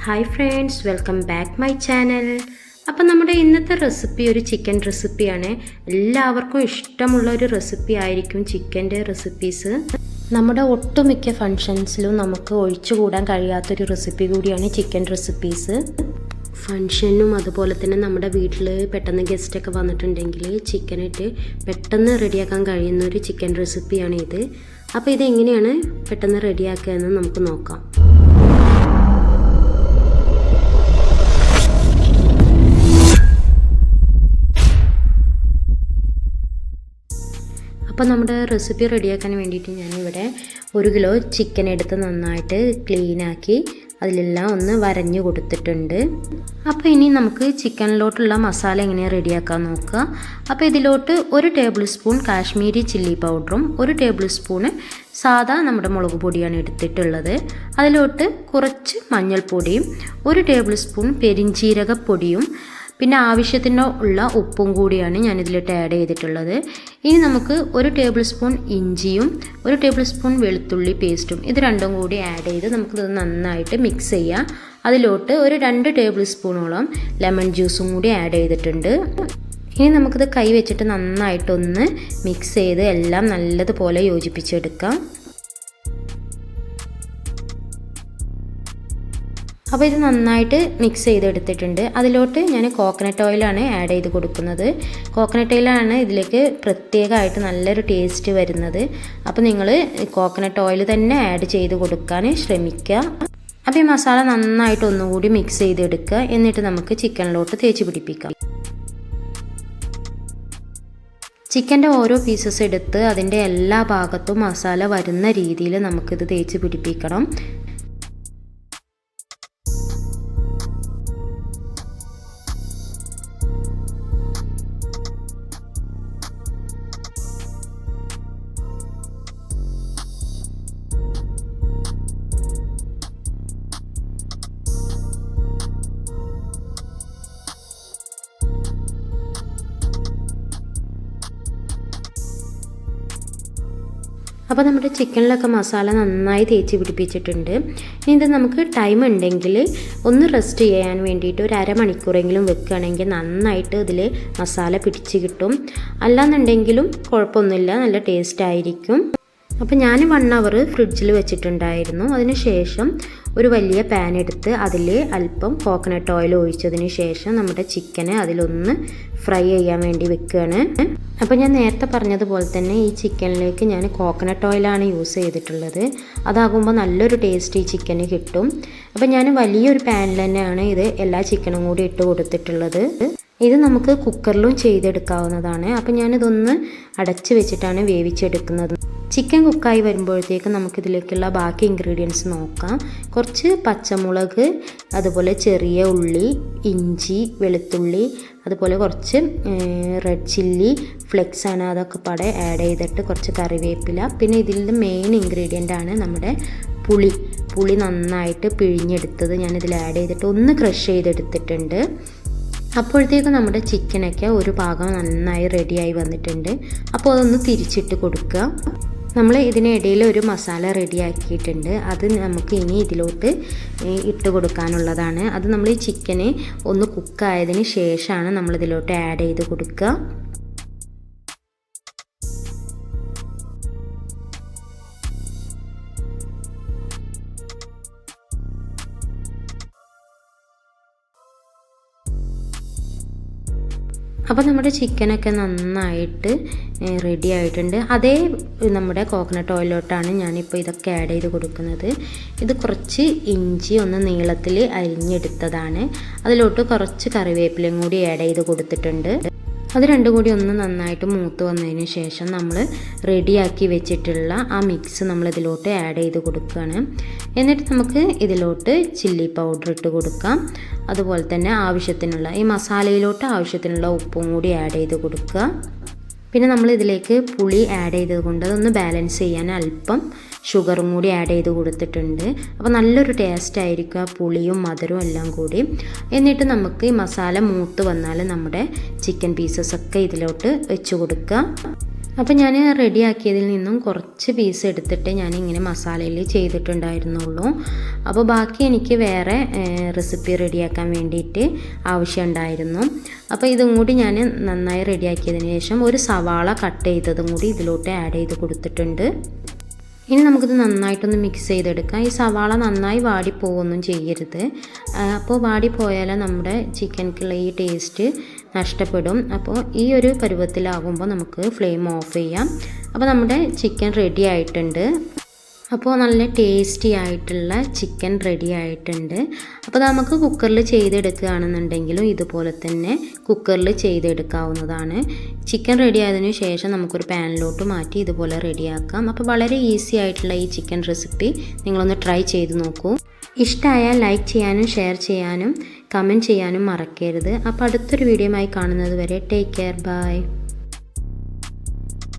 Hi friends, welcome back my channel. അപ്പം നമ്മുടെ ഇന്നത്തെ റെസിപ്പി ഒരു ചിക്കൻ റെസിപ്പിയാണ്. എല്ലാവർക്കും ഇഷ്ടമുള്ള ഒരു റെസിപ്പി ആയിരിക്കും ചിക്കൻ്റെ റെസിപ്പീസ്. നമ്മുടെ ഒട്ടുമിക്ക ഫങ്ഷൻസിലും നമുക്ക് ഒഴിച്ചുകൂടാൻ കഴിയാത്തൊരു റെസിപ്പി കൂടിയാണ് ചിക്കൻ റെസിപ്പീസ്. ഫങ്ഷനും അതുപോലെ തന്നെ നമ്മുടെ വീട്ടിൽ പെട്ടെന്ന് ഗസ്റ്റൊക്കെ വന്നിട്ടുണ്ടെങ്കിൽ ചിക്കനിട്ട് പെട്ടെന്ന് റെഡിയാക്കാൻ കഴിയുന്ന ഒരു ചിക്കൻ റെസിപ്പിയാണ് ഇത്. അപ്പോൾ ഇതെങ്ങനെയാണ് പെട്ടെന്ന് റെഡിയാക്കുക എന്ന് നമുക്ക് നോക്കാം. അപ്പോൾ നമ്മുടെ റെസിപ്പി റെഡിയാക്കാൻ വേണ്ടിയിട്ട് ഞാനിവിടെ 1 കിലോ ചിക്കൻ എടുത്ത് നന്നായിട്ട് ക്ലീനാക്കി അതിലെല്ലാം ഒന്ന് വരഞ്ഞു കൊടുത്തിട്ടുണ്ട്. അപ്പോൾ ഇനി നമുക്ക് ചിക്കനിലോട്ടുള്ള മസാല എങ്ങനെയാണ് റെഡിയാക്കാൻ നോക്കുക. അപ്പോൾ ഇതിലോട്ട് 1 ടേബിൾ സ്പൂൺ കാശ്മീരി ചില്ലി പൗഡറും 1 ടേബിൾ സ്പൂണ് സാദാ നമ്മുടെ മുളക് പൊടിയാണ് എടുത്തിട്ടുള്ളത്. അതിലോട്ട് കുറച്ച് മഞ്ഞൾപ്പൊടിയും 1 ടേബിൾ സ്പൂൺ പെരിഞ്ജീരകപ്പൊടിയും പിന്നെ ആവശ്യത്തിന് ഉള്ള ഉപ്പും കൂടിയാണ് ഞാനിതിലിട്ട് ആഡ് ചെയ്തിട്ടുള്ളത്. ഇനി നമുക്ക് 1 ടേബിൾ സ്പൂൺ ഇഞ്ചിയും 1 ടേബിൾ സ്പൂൺ വെളുത്തുള്ളി പേസ്റ്റും ഇത് രണ്ടും കൂടി ആഡ് ചെയ്ത് നമുക്കിത് നന്നായിട്ട് മിക്സ് ചെയ്യാം. അതിലോട്ട് ഒരു 2 ടേബിൾ സ്പൂണോളം ലെമൺ ജ്യൂസും കൂടി ആഡ് ചെയ്തിട്ടുണ്ട്. ഇനി നമുക്കിത് കൈ വെച്ചിട്ട് നന്നായിട്ടൊന്ന് മിക്സ് ചെയ്ത് എല്ലാം നല്ലതുപോലെ യോജിപ്പിച്ചെടുക്കാം. അപ്പോൾ ഇത് നന്നായിട്ട് മിക്സ് ചെയ്തെടുത്തിട്ടുണ്ട്. അതിലോട്ട് ഞാൻ കോക്കനട്ട് ഓയിലാണ് ആഡ് ചെയ്ത് കൊടുക്കുന്നത്. കോക്കനട്ട് ഓയിലാണ് ഇതിലേക്ക് പ്രത്യേകമായിട്ട് നല്ലൊരു ടേസ്റ്റ് വരുന്നത്. അപ്പോൾ നിങ്ങൾ കോക്കനട്ട് ഓയിൽ തന്നെ ആഡ് ചെയ്ത് കൊടുക്കാൻ ശ്രമിക്കുക. അപ്പോൾ ഈ മസാല നന്നായിട്ട് ഒന്നുകൂടി മിക്സ് ചെയ്തെടുക്കുക. എന്നിട്ട് നമുക്ക് ചിക്കനിലോട്ട് തേച്ച് പിടിപ്പിക്കാം. ചിക്കൻ്റെ ഓരോ പീസസ് എടുത്ത് അതിൻ്റെ എല്ലാ ഭാഗത്തും മസാല വരുന്ന രീതിയിൽ നമുക്കിത് തേച്ച് പിടിപ്പിക്കണം. അപ്പോൾ നമ്മുടെ ചിക്കനിലൊക്കെ മസാല നന്നായി തേച്ച് പിടിപ്പിച്ചിട്ടുണ്ട്. ഇനി ഇത് നമുക്ക് ടൈം ഉണ്ടെങ്കിൽ ഒന്ന് റെസ്റ്റ് ചെയ്യാൻ വേണ്ടിയിട്ട് ഒരു അരമണിക്കൂറെങ്കിലും വെക്കുകയാണെങ്കിൽ നന്നായിട്ട് ഇതിൽ മസാല പിടിച്ച് കിട്ടും. അല്ലാന്നുണ്ടെങ്കിലും കുഴപ്പമൊന്നുമില്ല, നല്ല ടേസ്റ്റ് ആയിരിക്കും. അപ്പോൾ ഞാൻ 1 അവർ ഫ്രിഡ്ജിൽ വെച്ചിട്ടുണ്ടായിരുന്നു. അതിന് ശേഷം ഒരു വലിയ പാൻ എടുത്ത് അതിൽ അല്പം കോക്കനട്ട് ഓയിൽ ഒഴിച്ചതിന് ശേഷം നമ്മുടെ ചിക്കനെ അതിലൊന്ന് ഫ്രൈ ചെയ്യാൻ വേണ്ടി വെക്കുകയാണ്. അപ്പോൾ ഞാൻ നേരത്തെ പറഞ്ഞതുപോലെ തന്നെ ഈ ചിക്കനിലേക്ക് ഞാൻ കോക്കനട്ട് ഓയിലാണ് യൂസ് ചെയ്തിട്ടുള്ളത്. അതാകുമ്പോൾ നല്ലൊരു ടേസ്റ്റ് ഈ ചിക്കന് കിട്ടും. അപ്പോൾ ഞാൻ വലിയൊരു പാനിൽ തന്നെയാണ് ഇത് എല്ലാ ചിക്കനും കൂടി ഇട്ട് കൊടുത്തിട്ടുള്ളത്. ഇത് നമുക്ക് കുക്കറിലും ചെയ്തെടുക്കാവുന്നതാണ്. അപ്പോൾ ഞാനിതൊന്ന് അടച്ച് വെച്ചിട്ടാണ് വേവിച്ചെടുക്കുന്നത്. ചിക്കൻ കുക്കായി വരുമ്പോഴത്തേക്ക് നമുക്കിതിലേക്കുള്ള ബാക്കി ഇൻഗ്രീഡിയൻസ് നോക്കാം. കുറച്ച് പച്ചമുളക്, അതുപോലെ ചെറിയ ഉള്ളി, ഇഞ്ചി, വെളുത്തുള്ളി, അതുപോലെ കുറച്ച് റെഡ് ചില്ലി ഫ്ലെക്സ് ആണ്, അതൊക്കെ പാടെ ആഡ് ചെയ്തിട്ട് കുറച്ച് കറിവേപ്പില. പിന്നെ ഇതിൻ്റെ മെയിൻ ഇൻഗ്രീഡിയൻ്റ് ആണ് നമ്മുടെ പുളി നന്നായിട്ട് പിഴിഞ്ഞെടുത്തത് ഞാനിതിൽ ആഡ് ചെയ്തിട്ട് ഒന്ന് ക്രഷ് ചെയ്തെടുത്തിട്ടുണ്ട്. അപ്പോഴത്തേക്കും നമ്മുടെ ചിക്കനൊക്കെ ഒരു ഭാഗം നന്നായി റെഡിയായി വന്നിട്ടുണ്ട്. അപ്പോൾ അതൊന്ന് തിരിച്ചിട്ട് കൊടുക്കുക. നമ്മൾ ഇതിനിടയിൽ ഒരു മസാല റെഡിയാക്കിയിട്ടുണ്ട്. അത് നമുക്ക് ഇനി ഇതിലോട്ട് ഇട്ട് കൊടുക്കാനുള്ളതാണ്. അത് നമ്മൾ ഈ ചിക്കന് ഒന്ന് കുക്കായതിന് ശേഷമാണ് നമ്മളിതിലോട്ട് ആഡ് ചെയ്ത് കൊടുക്കുക. അപ്പോൾ നമ്മുടെ ചിക്കനൊക്കെ നന്നായിട്ട് റെഡി ആയിട്ടുണ്ട്. അതേ നമ്മുടെ കോക്കനട്ട് ഓയിലോട്ടാണ് ഞാനിപ്പോൾ ഇതൊക്കെ ആഡ് ചെയ്ത് കൊടുക്കുന്നത്. ഇത് കുറച്ച് ഇഞ്ചി ഒന്ന് നീളത്തിൽ അരിഞ്ഞെടുത്തതാണ്. അതിലോട്ട് കുറച്ച് കറിവേപ്പിലയും കൂടി ആഡ് ചെയ്ത് കൊടുത്തിട്ടുണ്ട്. അത് രണ്ടും കൂടി ഒന്ന് നന്നായിട്ട് മൂത്ത് വന്നതിന് ശേഷം നമ്മൾ റെഡിയാക്കി വെച്ചിട്ടുള്ള ആ മിക്സ് നമ്മൾ ഇതിലോട്ട് ആഡ് ചെയ്ത് കൊടുക്കുകയാണ്. എന്നിട്ട് നമുക്ക് ഇതിലോട്ട് ചില്ലി പൗഡർ ഇട്ട് കൊടുക്കാം. അതുപോലെ തന്നെ ആവശ്യത്തിനുള്ള ഈ മസാലയിലോട്ട് ആവശ്യത്തിനുള്ള ഉപ്പും കൂടി ആഡ് ചെയ്ത് കൊടുക്കുക. പിന്നെ നമ്മൾ ഇതിലേക്ക് പുളി ആഡ് ചെയ്തത് കൊണ്ട് അതൊന്ന് ബാലൻസ് ചെയ്യാൻ അല്പം ഷുഗറും കൂടി ആഡ് ചെയ്ത് കൊടുത്തിട്ടുണ്ട്. അപ്പോൾ നല്ലൊരു ടേസ്റ്റ് ആയിരിക്കും ആ പുളിയും മധുരവും എല്ലാം കൂടി. എന്നിട്ട് നമുക്ക് ഈ മസാല മൂത്ത് വന്നാൽ നമ്മുടെ ചിക്കൻ പീസസ് ഒക്കെ ഇതിലോട്ട് വെച്ച് കൊടുക്കുക. അപ്പോൾ ഞാൻ റെഡിയാക്കിയതിൽ നിന്നും കുറച്ച് പീസ് എടുത്തിട്ട് ഞാനിങ്ങനെ മസാലയിൽ ചെയ്തിട്ടുണ്ടായിരുന്നുള്ളൂ. അപ്പോൾ ബാക്കി എനിക്ക് വേറെ റെസിപ്പി റെഡിയാക്കാൻ വേണ്ടിയിട്ട് ആവശ്യമുണ്ടായിരുന്നു. അപ്പോൾ ഇതും കൂടി ഞാൻ നന്നായി റെഡിയാക്കിയതിന് ശേഷം ഒരു സവാള കട്ട് ചെയ്തതും കൂടി ഇതിലോട്ട് ആഡ് ചെയ്ത് കൊടുത്തിട്ടുണ്ട്. ഇനി നമുക്കിത് നന്നായിട്ടൊന്ന് മിക്സ് ചെയ്തെടുക്കാം. ഈ സവാള നന്നായി വാടിപ്പോവൊന്നും ചെയ്യരുത്. അപ്പോൾ വാടിപ്പോയാൽ നമ്മുടെ ചിക്കൻക്കുള്ള ഈ ടേസ്റ്റ് നഷ്ടപ്പെടും. അപ്പോൾ ഈ ഒരു പരുവത്തിലാകുമ്പോൾ നമുക്ക് ഫ്ലെയിം ഓഫ് ചെയ്യാം. അപ്പോൾ നമ്മുടെ ചിക്കൻ റെഡി ആയിട്ടുണ്ട്. അപ്പോൾ നല്ല ടേസ്റ്റി ആയിട്ടുള്ള ചിക്കൻ റെഡി ആയിട്ടുണ്ട്. അപ്പോൾ നമുക്ക് കുക്കറിൽ ചെയ്തെടുക്കുകയാണെന്നുണ്ടെങ്കിലും ഇതുപോലെ തന്നെ കുക്കറിൽ ചെയ്തെടുക്കാവുന്നതാണ്. ചിക്കൻ റെഡി ആയതിനു ശേഷം നമുക്കൊരു പാനിലോട്ട് മാറ്റി ഇതുപോലെ റെഡിയാക്കാം. അപ്പോൾ വളരെ ഈസി ആയിട്ടുള്ള ഈ ചിക്കൻ റെസിപ്പി നിങ്ങളൊന്ന് ട്രൈ ചെയ്ത് നോക്കൂ. ഇഷ്ടമായാൽ ലൈക്ക് ചെയ്യാനും ഷെയർ ചെയ്യാനും കമൻറ്റ് ചെയ്യാനും മറക്കരുത്. അപ്പോൾ അടുത്തൊരു വീഡിയോയുമായി കാണുന്നത് വരെ ടേക്ക് കെയർ, ബൈ.